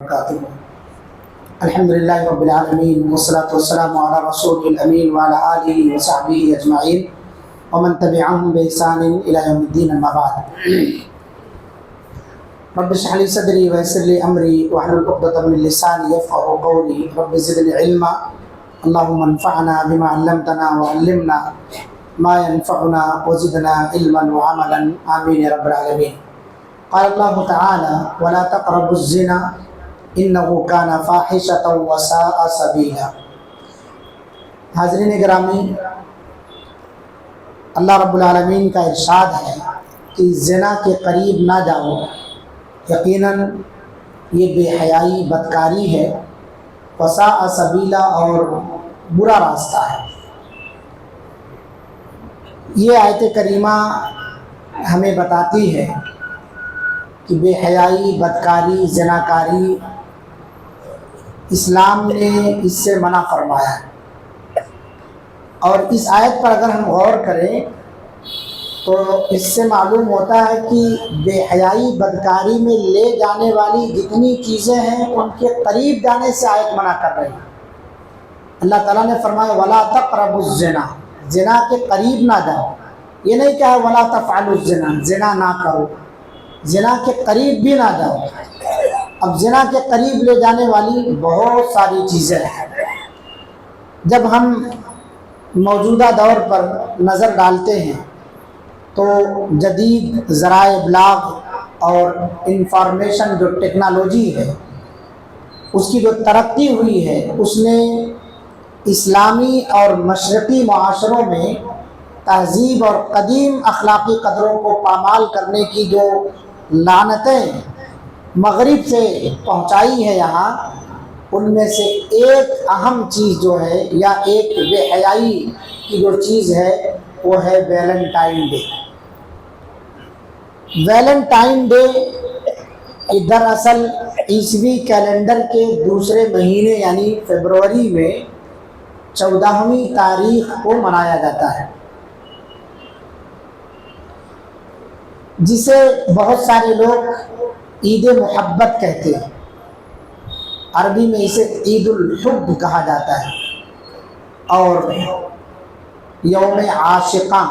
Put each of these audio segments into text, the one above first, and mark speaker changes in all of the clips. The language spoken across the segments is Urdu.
Speaker 1: وبركاته. الحمد لله رب العالمين والصلاة والسلام على رسول الأمين وعلى آله وصحبه أجمعين ومن تبعهم بإحسان إلى يوم الدين. أما بعد. رب اشرح لي صدري ويسر لي أمري واحلل عقدة من لساني يفقهوا قولي. رب زدني علما اللهم انفعنا بما علمتنا وعلمنا ما ينفعنا وزدنا علما وعملا آمين يا رب العالمين. قال الله تعالى ولا تقربوا الزنا انه كان فاحشة وساء سبیلا. حاضرین گرامی، اللہ رب العالمین کا ارشاد ہے کہ زنا کے قریب نہ جاؤ، یقیناً یہ بے حیائی بدکاری ہے، وساء سبیلا اور برا راستہ ہے. یہ آیت کریمہ ہمیں بتاتی ہے کہ بے حیائی، بدکاری، زناکاری اسلام نے اس سے منع فرمایا ہے. اور اس آیت پر اگر ہم غور کریں تو اس سے معلوم ہوتا ہے کہ بے حیائی، بدکاری میں لے جانے والی جتنی چیزیں ہیں ان کے قریب جانے سے آیت منع کر رہی ہے. اللہ تعالیٰ نے فرمایا وَلَا تَقْرَبُوا الزِّنَا، زنا کے قریب نہ جاؤ. یہ نہیں کہا وَلَا تَفْعَلُوا الزِّنَا، زنا نہ کرو، زنا کے قریب بھی نہ جاؤ. اب زنا کے قریب لے جانے والی بہت ساری چیزیں ہیں. جب ہم موجودہ دور پر نظر ڈالتے ہیں تو جدید ذرائع ابلاغ اور انفارمیشن جو ٹیکنالوجی ہے اس کی جو ترقی ہوئی ہے اس نے اسلامی اور مشرقی معاشروں میں تہذیب اور قدیم اخلاقی قدروں کو پامال کرنے کی جو لعنتیں مغرب سے پہنچائی ہے یہاں، ان میں سے ایک اہم چیز جو ہے یا ایک بے حیائی کی جو چیز ہے وہ ہے ویلنٹائن ڈے. ویلنٹائن ڈے دراصل عیسوی کیلنڈر کے دوسرے مہینے یعنی فروری میں 14ویں تاریخ کو منایا جاتا ہے، جسے بہت سارے لوگ عید محبت کہتے ہیں. عربی میں اسے عید الحب کہا جاتا ہے اور یوم عاشقاں،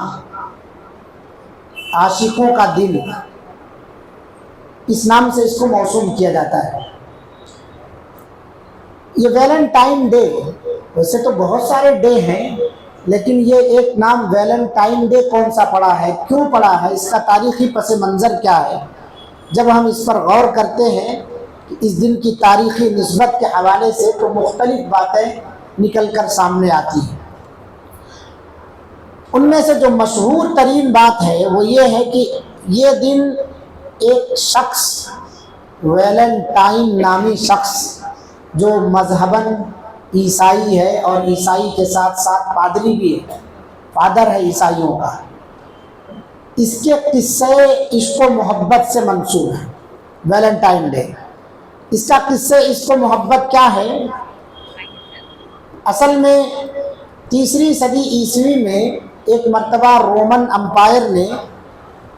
Speaker 1: عاشقوں کا دن، اس نام سے اس کو موسوم کیا جاتا ہے. یہ ویلنٹائن ڈے، ویسے تو بہت سارے ڈے ہیں لیکن یہ ایک نام ویلنٹائن ڈے کون سا پڑا ہے، کیوں پڑا ہے، اس کا تاریخی پس منظر کیا ہے، جب ہم اس پر غور کرتے ہیں کہ اس دن کی تاریخی نسبت کے حوالے سے تو مختلف باتیں نکل کر سامنے آتی ہیں. ان میں سے جو مشہور ترین بات ہے وہ یہ ہے کہ یہ دن ایک شخص، ویلنٹائن نامی شخص جو مذہباً عیسائی ہے اور عیسائی کے ساتھ ساتھ پادری بھی ہے، فادر ہے عیسائیوں کا، اس کے قصے عشق و محبت سے منسوب ہے. ویلنٹائن ڈے، اس کا قصے عشق و محبت کیا ہے؟ اصل میں 3 صدی عیسوی میں ایک مرتبہ رومن امپائر نے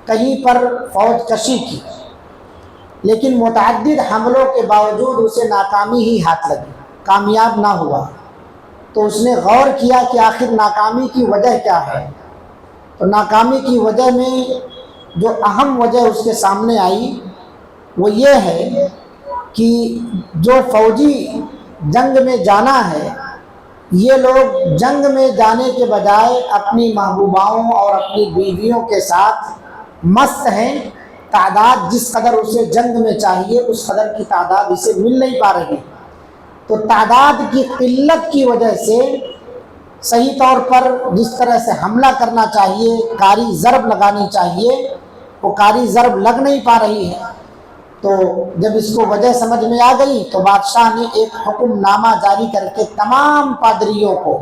Speaker 1: کہیں پر فوج کشی کی، لیکن متعدد حملوں کے باوجود اسے ناکامی ہی ہاتھ لگی، کامیاب نہ ہوا. تو اس نے غور کیا کہ آخر ناکامی کی وجہ کیا ہے. تو ناکامی کی وجہ میں جو اہم وجہ اس کے سامنے آئی وہ یہ ہے کہ جو فوجی جنگ میں جانا ہے، یہ لوگ جنگ میں جانے کے بجائے اپنی محبوباؤں اور اپنی بیویوں کے ساتھ مست ہیں. تعداد جس قدر اسے جنگ میں چاہیے اس قدر کی تعداد اسے مل نہیں پا رہی. تو تعداد کی قلت کی وجہ سے صحیح طور پر جس طرح سے حملہ کرنا چاہیے، کاری ضرب لگانی چاہیے، وہ کاری ضرب لگ نہیں پا رہی ہے. تو جب اس کو وجہ سمجھ میں آ گئی تو بادشاہ نے ایک حکم نامہ جاری کر کے تمام پادریوں کو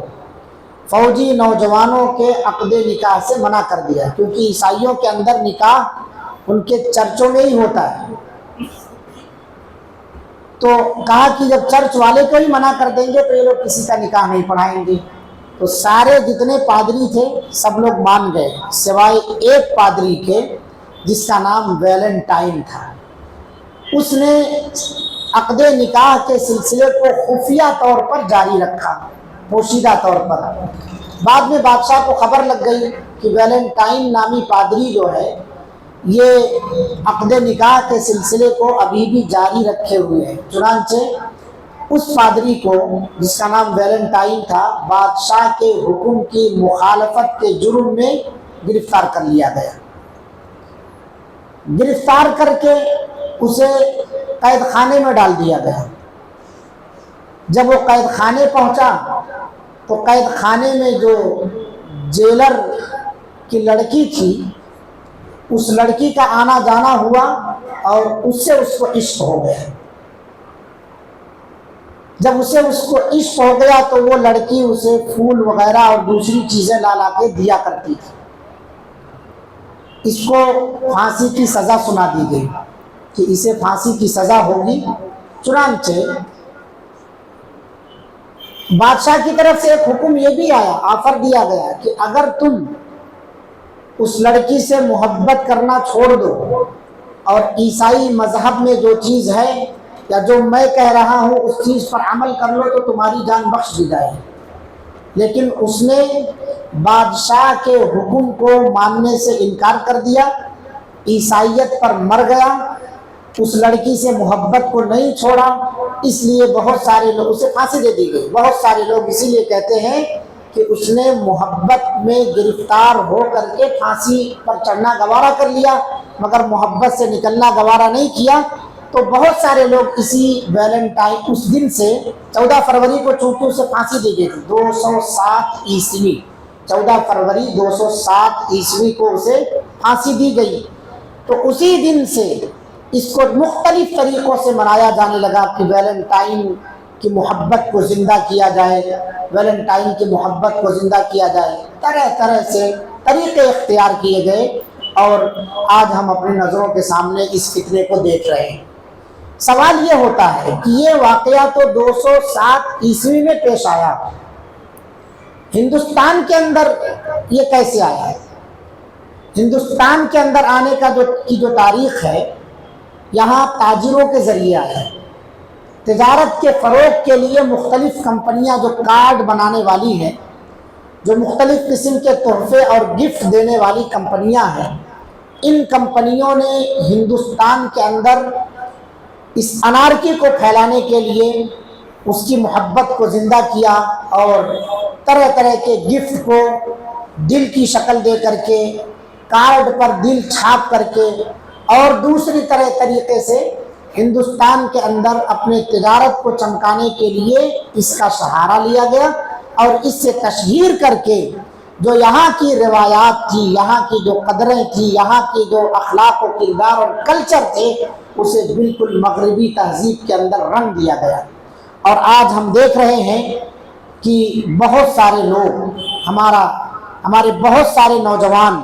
Speaker 1: فوجی نوجوانوں کے عقد نکاح سے منع کر دیا، کیونکہ عیسائیوں کے اندر نکاح ان کے چرچوں میں ہی ہوتا ہے. تو کہا کہ جب چرچ والے کو ہی منع کر دیں گے تو یہ لوگ کسی کا نکاح نہیں پڑھائیں گے. تو سارے جتنے پادری تھے سب لوگ مان گئے سوائے ایک پادری کے جس کا نام ویلنٹائن تھا. اس نے عقد نکاح کے سلسلے کو خفیہ طور پر جاری رکھا، پوشیدہ طور پر۔ بعد میں بادشاہ کو خبر لگ گئی کہ ویلنٹائن نامی پادری جو ہے یہ عقد نکاح کے سلسلے کو ابھی بھی جاری رکھے ہوئے ہیں۔ چنانچہ اس پادری کو، جس کا نام ویلنٹائن تھا، بادشاہ کے حکم کی مخالفت کے جرم میں گرفتار کر لیا گیا۔ گرفتار کر کے اسے قید خانے میں ڈال دیا گیا۔ جب وہ قید خانے پہنچا تو قید خانے میں جو جیلر کی لڑکی تھی، اس لڑکی کا آنا جانا ہوا اور اس سے اس کو عشق ہو گیا۔ جب اس کو عشق ہو گیا تو وہ لڑکی اسے پھول وغیرہ اور دوسری چیزیں لا لا کے دیا کرتی تھی۔ اس کو پھانسی کی سزا سنا دی گئی کہ اسے پھانسی کی سزا ہوگی۔ چنانچہ بادشاہ کی طرف سے ایک حکم یہ بھی آیا، آفر دیا گیا کہ اگر تم اس لڑکی سے محبت کرنا چھوڑ دو اور عیسائی مذہب میں جو چیز ہے یا جو میں کہہ رہا ہوں اس چیز پر عمل کر لو تو تمہاری جان بخش دی جائے۔ لیکن اس نے بادشاہ کے حکم کو ماننے سے انکار کر دیا، عیسائیت پر مر گیا، اس لڑکی سے محبت کو نہیں چھوڑا۔ اس لیے بہت سارے لوگ، اسے پھانسی دے دی گئی۔ بہت سارے لوگ اسی لیے کہتے ہیں کہ اس نے محبت میں گرفتار ہو کر کے پھانسی پر چڑھنا گوارا کر لیا، مگر محبت سے نکلنا گوارا نہیں کیا۔ تو بہت سارے لوگ اسی ویلنٹائن، اس دن سے 14 فروری کو چونکہ اسے پھانسی دی گئی تھی، 207 عیسوی، 14 فروری 207 عیسوی کو اسے پھانسی دی گئی۔ تو اسی دن سے اس کو مختلف طریقوں سے منایا جانے لگا کہ ویلنٹائن کی محبت کو زندہ کیا جائے، ویلنٹائن کی محبت کو زندہ کیا جائے۔ طرح طرح سے طریقے اختیار کیے گئے اور آج ہم اپنی نظروں کے سامنے اس فتنے کو دیکھ رہے ہیں۔ سوال یہ ہوتا ہے کہ یہ واقعہ تو 207 عیسوی میں پیش آیا، ہندوستان کے اندر یہ کیسے آیا ہے؟ ہندوستان کے اندر آنے کا جو تاریخ ہے، یہاں تاجروں کے ذریعے آیا ہے۔ تجارت کے فروغ کے لیے مختلف کمپنیاں جو کارڈ بنانے والی ہیں، جو مختلف قسم کے تحفے اور گفٹ دینے والی کمپنیاں ہیں، ان کمپنیوں نے ہندوستان کے اندر اس انارکی کو پھیلانے کے لیے اس کی محبت کو زندہ کیا اور طرح طرح کے گفٹ کو دل کی شکل دے کر کے، کارڈ پر دل چھاپ کر کے اور دوسری طریقے سے ہندوستان کے اندر اپنے تجارت کو چمکانے کے لیے اس کا سہارا لیا گیا اور اس سے تشہیر کر کے جو یہاں کی روایات تھی، یہاں کی جو قدریں تھیں، یہاں کی جو اخلاق و کردار اور کلچر تھے، اسے بالکل مغربی تہذیب کے اندر رنگ دیا گیا۔ اور آج ہم دیکھ رہے ہیں کہ بہت سارے لوگ، ہمارے بہت سارے نوجوان،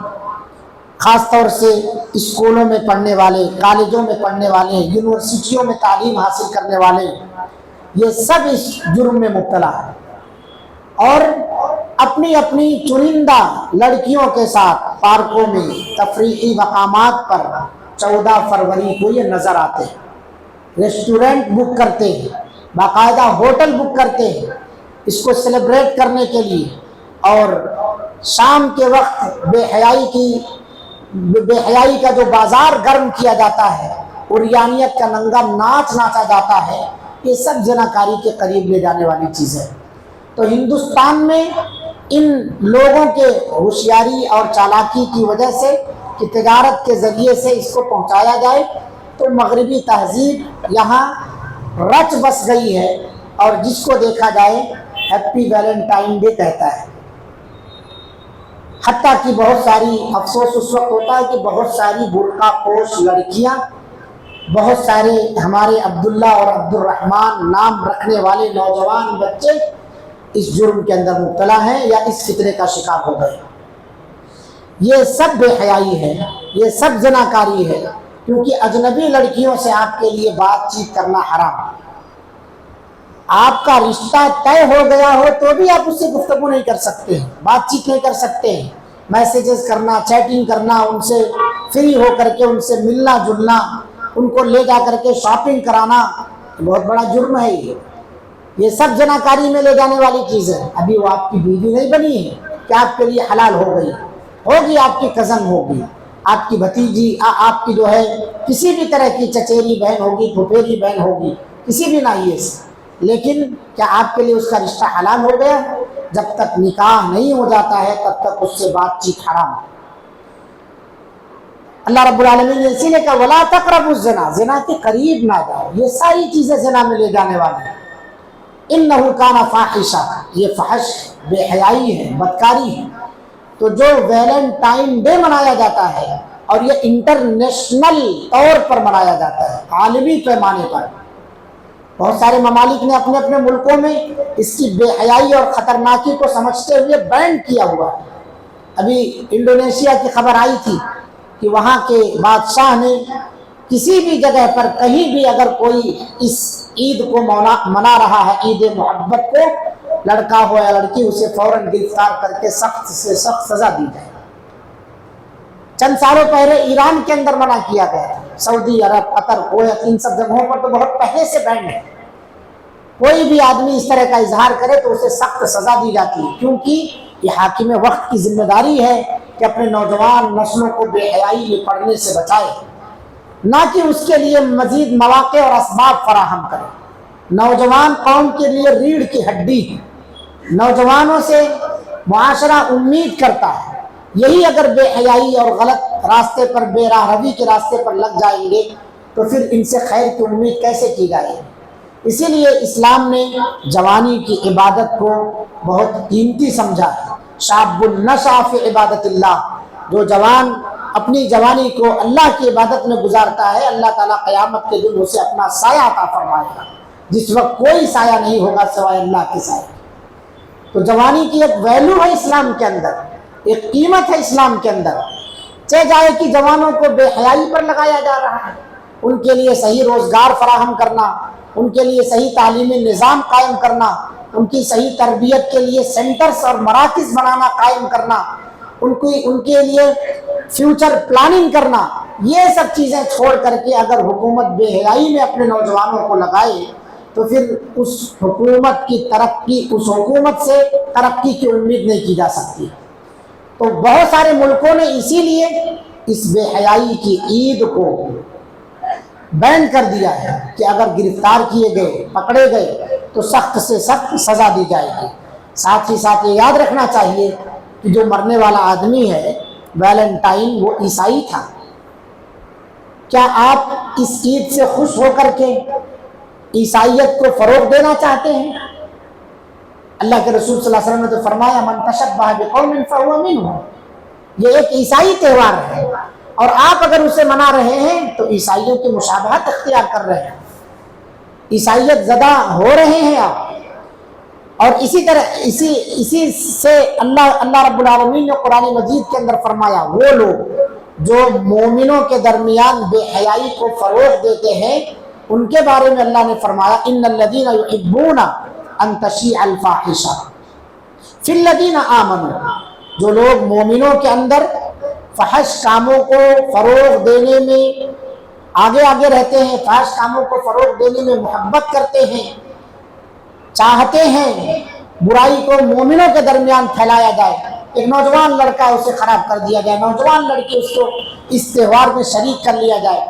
Speaker 1: خاص طور سے اسکولوں میں پڑھنے والے، کالجوں میں پڑھنے والے، یونیورسٹیوں میں تعلیم حاصل کرنے والے، یہ سب اس جرم میں مبتلا ہیں اور اپنی اپنی چنندہ لڑکیوں کے ساتھ پارکوں میں، تفریحی مقامات پر 14 فروری کو یہ نظر آتے ہیں، ریسٹورنٹ بک کرتے ہیں، باقاعدہ ہوٹل بک کرتے ہیں اس کو سیلیبریٹ کرنے کے لیے، اور شام کے وقت بے حیائی کا جو بازار گرم کیا جاتا ہے، عریانیت کا ننگا ناچ ناچا جاتا ہے، یہ سب زناکاری کے قریب لے جانے والی چیزیں۔ تو ہندوستان میں ان لوگوں کے ہوشیاری اور چالاکی کی وجہ سے کہ تجارت کے ذریعے سے اس کو پہنچایا جائے، تو مغربی تہذیب یہاں رچ بس گئی ہے اور جس کو دیکھا جائے ہیپی ویلنٹائن ڈے کہتا ہے۔ حتیٰ کہ بہت ساری، افسوس اس وقت ہوتا ہے کہ بہت ساری برقع پوش لڑکیاں، بہت سارے ہمارے عبداللہ اور عبد الرحمن نام رکھنے والے نوجوان بچے اس جرم کے اندر مبتلا ہیں یا اس فطرے کا شکار ہو گئے۔ یہ سب بے حیائی ہے، یہ سب زناکاری ہے، کیونکہ اجنبی لڑکیوں سے آپ کے لیے بات چیت کرنا حرام ہے۔ آپ کا رشتہ طے ہو گیا ہو تو بھی آپ اس سے گفتگو نہیں کر سکتے ہیں، بات چیت نہیں کر سکتے ہیں، میسیجز کرنا، چیٹنگ کرنا، ان سے فری ہو کر کے ان سے ملنا جلنا، ان کو لے جا کر کے شاپنگ کرانا، بہت بڑا جرم ہے یہ سب زناکاری میں لے جانے والی چیز ہے۔ ابھی وہ آپ کی بیوی نہیں بنی ہے کہ آپ کے لیے حلال ہو گئی، ہوگی آپ کی کزن ہوگی، آپ کی بھتیجی، آپ کی جو ہے کسی بھی طرح کی چچیری بہن ہوگی، پھپھیری بہن ہوگی، کسی بھی ناحیے سے، لیکن کیا آپ کے لیے اس کا رشتہ حلال ہو گیا؟ جب تک نکاح نہیں ہو جاتا ہے تب تک اس سے بات چیت حرام ہے۔ اللہ رب العالمین نے اسی لیے کہا وَلَا تَقْرَبُوا الزِّنَا، زنا کے قریب نہ جاؤ، یہ ساری چیزیں زنا میں لے جانے والی ہیں۔ إِنَّهُ كَانَ فَاحِشًا، یہ فحش بے حیائی ہے، بدکاری ہے۔ تو جو ویلنٹائن ڈے منایا جاتا ہے اور یہ انٹرنیشنل طور پر منایا جاتا ہے، عالمی پیمانے پر، بہت سارے ممالک نے اپنے اپنے ملکوں میں اس کی بے حیائی اور خطرناکی کو سمجھتے ہوئے بین کیا ہوا ہے۔ ابھی انڈونیشیا کی خبر آئی تھی کہ وہاں کے بادشاہ نے کسی بھی جگہ پر کہیں بھی اگر کوئی اس عید کو منا رہا ہے، عید محبت کو، لڑکا ہو یا لڑکی، اسے فوراً گرفتار کر کے سخت سے سخت سزا دی جائے۔ چند سالوں پہلے ایران کے اندر منع کیا گیا تھا، سعودی عرب، قطر، کویت، ان سب جگہوں پر تو بہت پہلے سے بین ہے۔ کوئی بھی آدمی اس طرح کا اظہار کرے تو اسے سخت سزا دی جاتی ہے، کیونکہ یہ حاکم وقت کی ذمہ داری ہے کہ اپنے نوجوان نسلوں کو بے حیائی میں پڑنے سے بچائے، نہ کہ اس کے لیے مزید مواقع اور اسباب فراہم کرے۔ نوجوان قوم کے لیے ریڑھ کی ہڈی ہے، نوجوانوں سے معاشرہ امید کرتا ہے۔ یہی اگر بے حیائی اور غلط راستے پر، بے راہ روی کے راستے پر لگ جائیں گے تو پھر ان سے خیر کی امید کیسے کی جائے؟ اسی لیے اسلام نے جوانی کی عبادت کو بہت قیمتی سمجھا ہے۔ شاب نشأ فی عبادت اللہ، جو جوان اپنی جوانی کو اللہ کی عبادت میں گزارتا ہے، اللہ تعالیٰ قیامت کے دن اسے اپنا سایہ عطا فرمائے گا، جس وقت کوئی سایہ نہیں ہوگا سوائے اللہ کے سایہ۔ تو جوانی کی ایک ویلیو ہے اسلام کے اندر، ایک قیمت ہے اسلام کے اندر۔ چہ جائے کہ جوانوں کو بے حیائی پر لگایا جا رہا ہے، ان کے لیے صحیح روزگار فراہم کرنا، ان کے لیے صحیح تعلیمی نظام قائم کرنا، ان کی صحیح تربیت کے لیے سینٹرز اور مراکز بنانا، قائم کرنا، ان کے لیے فیوچر پلاننگ کرنا، یہ سب چیزیں چھوڑ کر کے اگر حکومت بے حیائی میں اپنے نوجوانوں کو لگائے تو پھر اس حکومت کی ترقی، اس حکومت سے ترقی کی امید نہیں کی جا سکتی۔ تو بہت سارے ملکوں نے اسی لیے اس بے حیائی کی عید کو بین کر دیا ہے کہ اگر گرفتار کیے گئے، پکڑے گئے تو سخت سے سخت سزا دی جائے گی۔ ساتھ ہی ساتھ یہ یاد رکھنا چاہیے کہ جو مرنے والا آدمی ہے ویلنٹائن، وہ عیسائی تھا۔ کیا آپ اس عید سے خوش ہو کر کے عیسائیت کو فروغ دینا چاہتے ہیں؟ اللہ کے رسول صلی اللہ علیہ وسلم نے تو فرمایا من تشبہ بقوم فہو منہم، یہ ایک عیسائی تہوار ہے، اور آپ اگر اسے منا رہے ہیں تو عیسائیوں کی مشابہت اختیار کر رہے ہیں، عیسائیت زدہ ہو رہے ہیں آپ۔ اور اسی طرح اسی سے اللہ رب العالمین نے قرآن مجید کے اندر فرمایا وہ لوگ جو مومنوں کے درمیان بے حیائی کو فروغ دیتے ہیں، ان کے بارے میں اللہ نے فرمایا ان الذین یحبون ان تشیع الفاحشہ فی الذین آمنوا، جو لوگ مومنوں کے اندر فحش کاموں کو فروغ دینے میں آگے رہتے ہیں، فحش کاموں کو فروغ دینے میں محبت کرتے ہیں، چاہتے ہیں برائی کو مومنوں کے درمیان پھیلایا جائے، ایک نوجوان لڑکا اسے خراب کر دیا جائے، نوجوان لڑکی اس کو اس تہوار میں شریک کر لیا جائے۔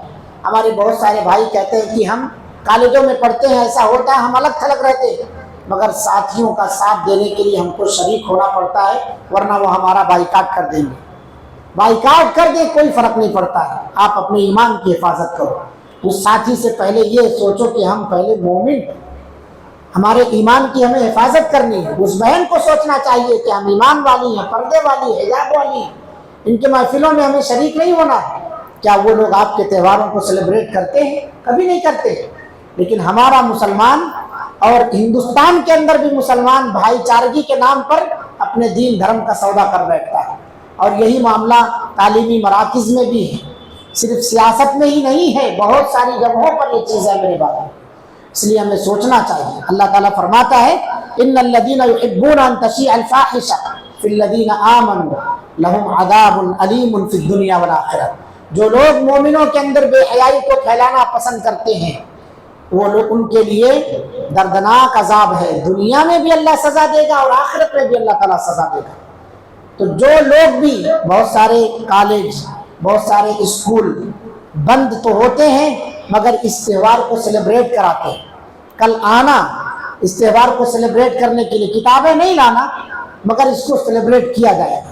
Speaker 1: ہمارے بہت سارے بھائی کہتے ہیں کہ ہم کالجوں میں پڑھتے ہیں، ایسا ہوتا ہے، ہم الگ تھلگ رہتے ہیں، مگر ساتھیوں کا ساتھ دینے کے لیے ہم کو شریک ہونا پڑتا ہے، ورنہ وہ ہمارا بائیکاٹ کر دیں گے۔ بائیکاٹ کر دیں کوئی فرق نہیں پڑتا ہے، آپ اپنے ایمان کی حفاظت کرو۔ اس ساتھی سے پہلے یہ سوچو کہ ہم پہلے مومن، ہمارے ایمان کی ہمیں حفاظت کرنی ہے۔ اس بہن کو سوچنا چاہیے کہ ہم ایمان والی ہیں، پردے والی، حجاب والی ہیں، ان کے محفلوں میں ہمیں شریک نہیں ہونا ہے۔ کیا وہ لوگ آپ کے تہواروں کو سیلیبریٹ کرتے ہیں؟ کبھی نہیں کرتے۔ لیکن ہمارا مسلمان اور ہندوستان کے اندر بھی مسلمان بھائی چارگی کے نام پر اپنے دین دھرم کا سودا کر بیٹھتا ہے، اور یہی معاملہ تعلیمی مراکز میں بھی ہے، صرف سیاست میں ہی نہیں ہے، بہت ساری جگہوں پر یہ چیز ہے میرے بھائی۔ اس لیے ہمیں سوچنا چاہیے۔ اللہ تعالیٰ فرماتا ہے ان الذین یحبون ان تشیع الفاحشہ فی الذین آمنوا لہم عذاب علیم فی الدنیا والآخرہ، جو لوگ مومنوں کے اندر بے حیائی کو پھیلانا پسند کرتے ہیں وہ لوگ ان کے لیے دردناک عذاب ہے، دنیا میں بھی اللہ سزا دے گا اور آخرت میں بھی اللہ تعالیٰ سزا دے گا۔ تو جو لوگ بھی، بہت سارے کالج، بہت سارے اسکول بند تو ہوتے ہیں مگر اس تہوار کو سیلیبریٹ کراتے ہیں۔ کل آنا اس تہوار کو سیلیبریٹ کرنے کے لیے، کتابیں نہیں لانا مگر اس کو سیلیبریٹ کیا جائے گا۔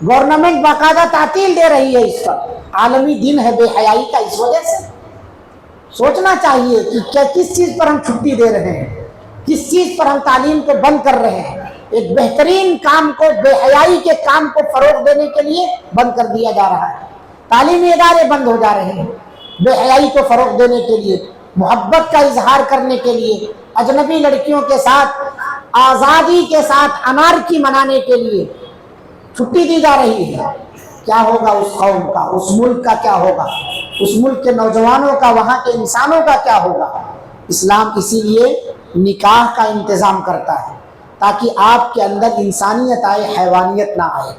Speaker 1: گورنمنٹ باقاعدہ تعطیل دے رہی ہے اس پر، عالمی دن ہے بے حیائی کا، اس وجہ سے سوچنا چاہیے کہ کس چیز پر ہم چھٹی دے رہے ہیں، کس چیز پر ہم تعلیم کو بند کر رہے ہیں۔ ایک بہترین کام کو، بے حیائی کے کام کو فروغ دینے کے لیے بند کر دیا جا رہا ہے، تعلیمی ادارے بند ہو جا رہے ہیں بے حیائی کو فروغ دینے کے لیے، محبت کا اظہار کرنے کے لیے، اجنبی لڑکیوں کے ساتھ آزادی کے ساتھ انارکی منانے کے لیے چھٹی دی جا رہی ہے۔ کیا ہوگا اس قوم کا، اس ملک کا کیا ہوگا، اس ملک کے نوجوانوں کا، وہاں کے انسانوں کا کیا ہوگا؟ اسلام اسی لیے نکاح کا انتظام کرتا ہے تاکہ آپ کے اندر انسانیت آئے، حیوانیت نہ آئے۔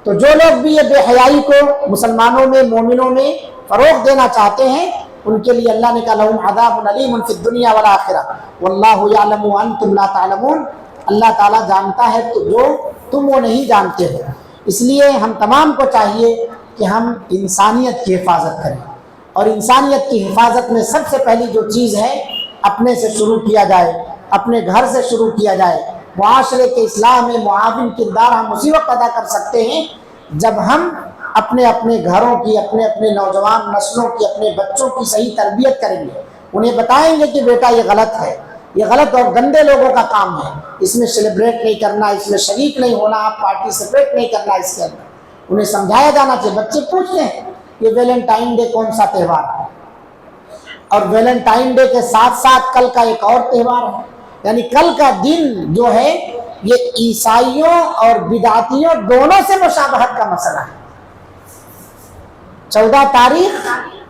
Speaker 1: تو جو لوگ بھی یہ بے حیائی کو مسلمانوں میں، مومنوں میں فروغ دینا چاہتے ہیں، ان کے لیے اللہ نے کہا لہم عذاب علیم فی الدنیا والآخرہ واللہ یعلم وانتم لا تعلمون۔ اللہ تعالیٰ جانتا ہے تو جو تم وہ نہیں جانتے ہو۔ اس لیے ہم تمام کو چاہیے کہ ہم انسانیت کی حفاظت کریں، اور انسانیت کی حفاظت میں سب سے پہلی جو چیز ہے، اپنے سے شروع کیا جائے، اپنے گھر سے شروع کیا جائے۔ معاشرے کے اصلاح میں معاون کردار ہم اسی وقت ادا کر سکتے ہیں جب ہم اپنے اپنے گھروں کی، اپنے اپنے نوجوان نسلوں کی، اپنے بچوں کی صحیح تربیت کریں گے، انہیں بتائیں گے کہ بیٹا یہ غلط ہے، یہ غلط اور گندے لوگوں کا کام ہے، اس میں سیلیبریٹ نہیں کرنا، اس میں شریک نہیں ہونا، آپ پارٹیسپیٹ نہیں کرنا اس کے اندر۔ انہیں سمجھایا جانا چاہیے۔ بچے پوچھتے ہیں یہ ویلنٹائن ڈے کون سا تہوار ہے، اور ویلنٹائن ڈے کے ساتھ ساتھ کل کا ایک اور تہوار ہے، یعنی کل کا دن جو ہے یہ عیسائیوں اور بدعتیوں دونوں سے مشابہت کا مسئلہ ہے۔ 14 تاریخ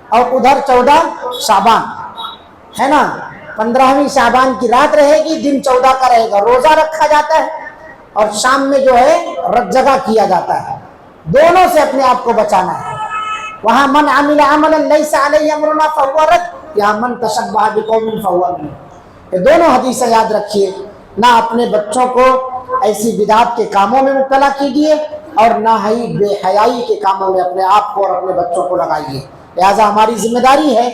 Speaker 1: اور ادھر 14 شعبان ہے نا، 15ویں شعبان کی رات رہے گی، دن 14 کا رہے گا، روزہ رکھا جاتا ہے اور شام میں جو ہے رت جگہ کیا جاتا ہے۔ دونوں سے اپنے آپ کو بچانا ہے۔ وہاں من عمل عملا لیس علیہ امرنا فہو رد، یہاں من تشبہ بقوم فہو منہم۔ یہ دونوں حدیثیں یاد رکھیے، نہ اپنے بچوں کو ایسی بدعات کے کاموں میں مبتلا کیجیے اور نہ ہی بے حیائی کے کاموں میں اپنے آپ کو اور اپنے بچوں کو لگائیے۔ لہٰذا ہماری ذمہ داری ہے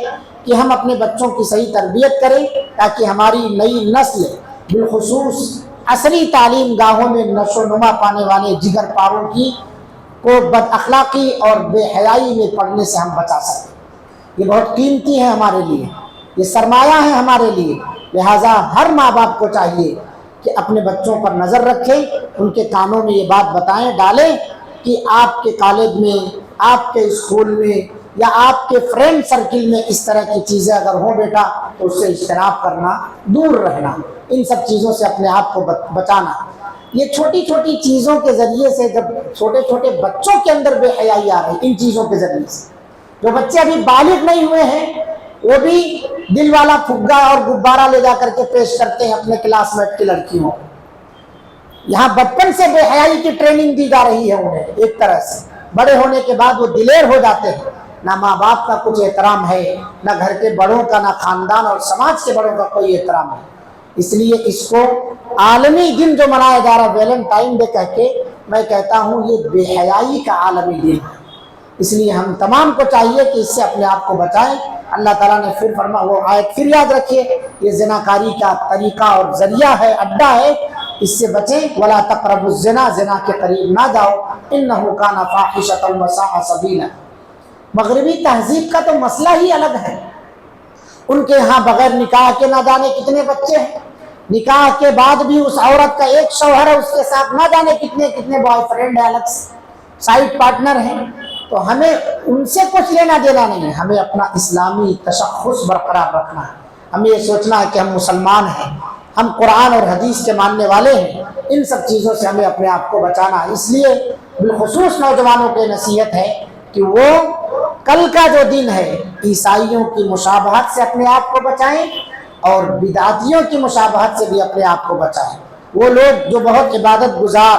Speaker 1: کہ ہم اپنے بچوں کی صحیح تربیت کریں تاکہ ہماری نئی نسل، بالخصوص عصری تعلیم گاہوں میں نشو و نما پانے والے جگر پاروں کی کو بد اخلاقی اور بے حیائی میں پڑھنے سے ہم بچا سکیں۔ یہ بہت قیمتی ہے ہمارے لیے، یہ سرمایہ ہے ہمارے لیے۔ لہٰذا ہر ماں باپ کو چاہیے کہ اپنے بچوں پر نظر رکھیں، ان کے کانوں میں یہ بات بتائیں، ڈالیں کہ آپ کے کالج میں، آپ کے اسکول میں یا آپ کے فرینڈ سرکل میں اس طرح کی چیزیں اگر ہوں بیٹا تو اس سے اجتناب کرنا، دور رہنا، ان سب چیزوں سے اپنے آپ کو بچانا۔ یہ چھوٹی چھوٹی چیزوں کے ذریعے سے، جب چھوٹے چھوٹے بچوں کے اندر بے حیائی آ رہی ان چیزوں کے ذریعے سے، جو بچے ابھی بالغ نہیں ہوئے ہیں وہ بھی دل والا پھگا اور غبارہ لے جا کر کے پیش کرتے ہیں اپنے کلاس میٹ کی لڑکیوں۔ یہاں بچپن سے بے حیائی کی ٹریننگ دی جا رہی ہے انہیں، ایک طرح سے بڑے ہونے کے بعد وہ دلیر ہو جاتے ہیں۔ نہ ماں باپ کا کچھ احترام ہے، نہ گھر کے بڑوں کا، نہ خاندان اور سماج کے بڑوں کا کوئی احترام ہے۔ اس لیے اس کو عالمی دن جو منایا جا رہا ہے ویلنٹائن ڈے کہہ کے، میں کہتا ہوں یہ بے حیائی کا عالمی دن ہے۔ اس لیے ہم تمام کو چاہیے کہ اس سے اپنے آپ کو بچائیں۔ اللہ تعالیٰ نے پھر وہ آیت پھر یاد رکھیے، یہ زناکاری کا طریقہ اور ذریعہ ہے، اڈا ہے، اس سے بچیں۔ وَلَا تَقْرَبُوا الزِّنَا، زنا کے قریب نہ جاؤ، إِنَّهُ كَانَ فَاحِشَةً وَسَاءَ سَبِيلًا۔ مغربی تہذیب کا تو مسئلہ ہی الگ ہے۔ ان کے ہاں بغیر نکاح کے نہ جانے کتنے بچے ہیں، نکاح کے بعد بھی اس عورت کا ایک شوہر ہے، اس کے ساتھ نہ جانے کتنے کتنے بوائے فرینڈ ہیں، الگ سے سائڈ پارٹنر ہیں۔ تو ہمیں ان سے کچھ لینا دینا نہیں ہے، ہمیں اپنا اسلامی تشخص برقرار رکھنا ہے۔ ہمیں یہ سوچنا ہے کہ ہم مسلمان ہیں، ہم قرآن اور حدیث کے ماننے والے ہیں۔ ان سب چیزوں سے ہمیں اپنے آپ کو بچانا ہے۔ اس لیے بالخصوص نوجوانوں کی نصیحت ہے کہ وہ کل کا جو دن ہے عیسائیوں کی مشابہت سے اپنے آپ کو بچائیں اور بدعتیوں کی مشابہت سے بھی اپنے آپ کو بچائیں۔ وہ لوگ جو بہت عبادت گزار،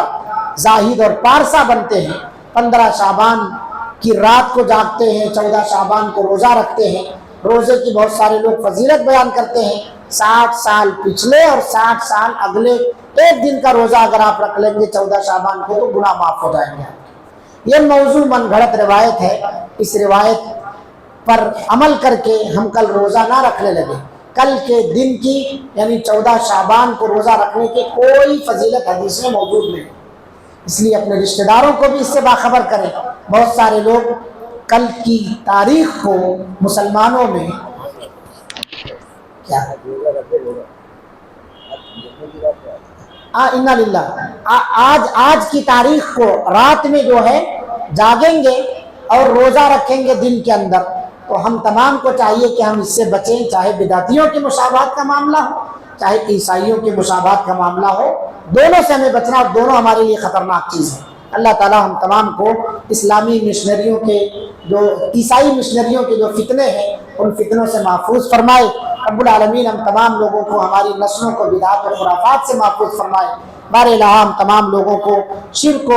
Speaker 1: زاہد اور پارسا بنتے ہیں، 15 شعبان کی رات کو جاگتے ہیں، 14 شعبان کو روزہ رکھتے ہیں، روزے کی بہت سارے لوگ فضیلت بیان کرتے ہیں، 60 سال پچھلے اور 60 سال اگلے ایک دن کا روزہ اگر آپ رکھ لیں گے 14 شعبان کو تو گناہ معاف ہو جائیں گے۔ یہ موضوع من گھڑت روایت ہے، اس روایت پر عمل کر کے ہم کل روزہ نہ رکھنے لگے۔ کل کے دن کی یعنی 14 شعبان کو روزہ رکھنے کی کوئی فضیلت حدیث میں موجود نہیں، اس لیے اپنے رشتہ داروں کو بھی اس سے باخبر کریں۔ بہت سارے لوگ کل کی تاریخ کو مسلمانوں میں کیا انا للہ آج کی تاریخ کو رات میں جو ہے جاگیں گے اور روزہ رکھیں گے دن کے اندر، تو ہم تمام کو چاہیے کہ ہم اس سے بچیں، چاہے بدعتیوں کے مشابہت کا معاملہ ہو چاہے عیسائیوں کے مشابہت کا معاملہ ہو، دونوں سے ہمیں بچنا، اور دونوں ہمارے لیے خطرناک چیز ہے۔ اللہ تعالیٰ ہم تمام کو اسلامی مشنریوں کے جو عیسائی مشنریوں کے جو فتنے ہیں ان فتنوں سے محفوظ فرمائے۔ رب العالمین ہم تمام لوگوں کو ہماری نسلوں کو بدعات و خرافات سے محفوظ فرمائے۔ بار الہ ہم تمام لوگوں کو شرک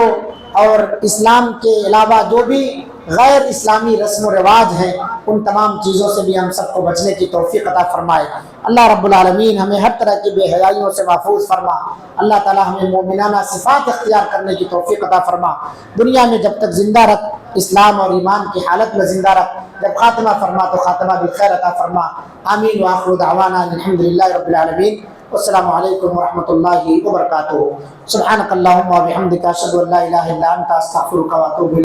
Speaker 1: اور اسلام کے علاوہ جو بھی غیر اسلامی رسم و رواج ہیں ان تمام چیزوں سے بھی ہم سب کو بچنے کی توفیق عطا فرمائے۔ اللہ رب العالمین ہمیں ہر طرح کی بے حیائیوں سے محفوظ فرما۔ اللہ تعالیٰ ہمیں مومنانہ صفات اختیار کرنے کی توفیق عطا فرما۔ دنیا میں جب تک زندہ رکھ، اسلام اور ایمان کی حالت میں زندہ رکھ، جب خاتمہ فرما تو خاتمہ بالخیر عطا فرما۔ آمین وآخر دعوانا الحمدللہ رب العالمین۔ والسلام علیکم ورحمۃ اللہ وبرکاتہ۔ سبحانک اللہم وبحمدک، اشہد ان لا الہ الا انت، استغفرک واتوب الیک۔